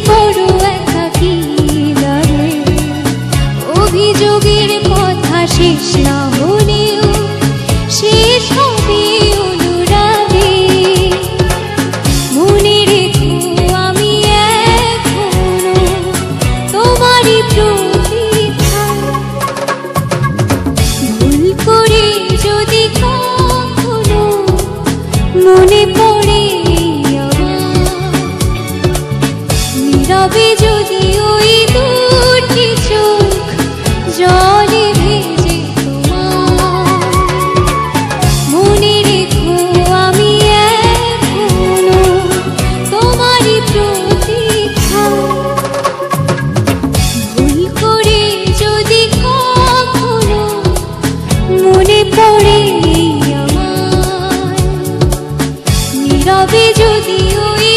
বড় একাকী লাগে। অভিযোগের কথা শেষ না হলেও শেষ হবে অনুরাগে। মনে রেখো আমি এখনো তোমারই প্রতীক্ষা। ভুল করে যদি কখনো মনে পড়ে নীরবে যদি ওই দুটি চোখ জলে ভেজে তোমার। মনে রেখো আমি এখনো তোমারই প্রতীক্ষা। ভুল করে যদি কখনো মনে পড়ে আমার নীরবে যদি ওই